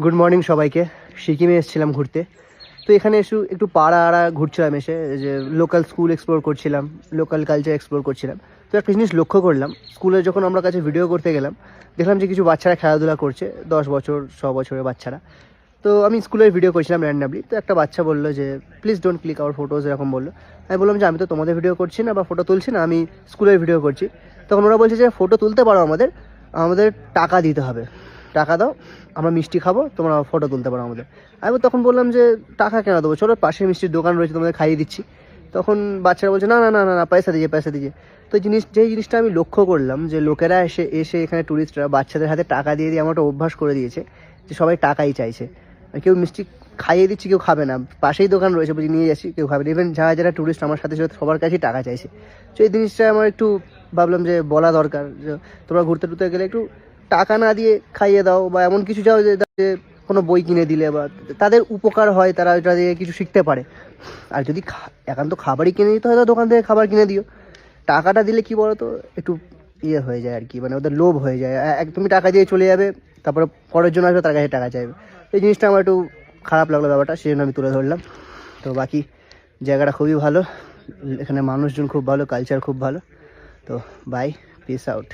Good morning সবাইকে। সিকিমে এসেছিলাম ঘুরতে। তো এখানে একটু পাড়া আড়া ঘুরছিলাম, এসে যে লোকাল স্কুল এক্সপ্লোর করছিলাম, লোকাল কালচার এক্সপ্লোর করছিলাম। তো একটা জিনিস লক্ষ্য করলাম, স্কুলে যখন আমরা কাছে ভিডিও করতে গেলাম, দেখলাম যে কিছু বাচ্চারা খেলাধুলা করছে, 10 বছর 6 বছরের বাচ্চারা। তো আমি স্কুলের ভিডিও করছিলাম র্যান্ডামলি। তো একটা বাচ্চা বললো যে please don't click our photos, এরকম বললো। আমি বললাম যে আমি তো তোমাদের ভিডিও করছি না বা ফটো তুলছি না, আমি স্কুলের ভিডিও করছি। তখন ওরা বলছে যে ফটো তুলতে পারো, আমাদের আমাদের টাকা দিতে হবে, টাকা দাও, আমরা মিষ্টি খাবো, তোমরা ফটো তুলতে পারো আমাদের। আমি তখন বললাম যে টাকা কেন দেবো, চলো পাশে মিষ্টির দোকান রয়েছে, তোমাদের খাইয়ে দিচ্ছি। তখন বাচ্চারা বলছে না না না না না, পয়সা দিয়ে পয়সা দিয়ে। তো যেই জিনিসটা আমি লক্ষ্য করলাম, যে লোকেরা এসে এসে এখানে ট্যুরিস্টরা বাচ্চাদের হাতে টাকা দিয়ে দিয়ে আমার একটা অভ্যাস করে দিয়েছে যে সবাই টাকাই চাইছে। কেউ মিষ্টি খাইয়ে দিচ্ছি, কেউ খাবে না, পাশেই দোকান রয়েছে বুঝি নিয়ে যাচ্ছি, কেউ খাবে না। ইভেন যারা যারা ট্যুরিস্ট আমার সাথে সাথে সবার কাছেই টাকা চাইছে। তো এই জিনিসটা আমার একটু ভাবলাম যে বলা দরকার, যে তোমরা ঘুরতে টুরতে গেলে একটু টাকা না দিয়ে খাইয়ে দাও, বা এমন কিছু যাও যে কোনো বই কিনে দিলে বা তাদের উপকার হয়, তারা ওটা দিয়ে কিছু শিখতে পারে। আর যদি একান্ত খাবারই কিনে দিতে হয়, তো দোকান থেকে খাবার কিনে দিও। টাকাটা দিলে কি বলো তো, একটু ইয়ে হয়ে যায় আর কি, মানে ওদের লোভ হয়ে যায়। তুমি টাকা দিয়ে চলে যাবে, তারপরে পরের জন্য আসবে, তার কাছে টাকা চাইবে। এই জিনিসটা আমার একটু খারাপ লাগলো ব্যাপারটা, সেই জন্য আমি তুলে ধরলাম। তো বাকি জায়গাটা খুবই ভালো, এখানে মানুষজন খুব ভালো, কালচার খুব ভালো। তো বাই, পিস আউট।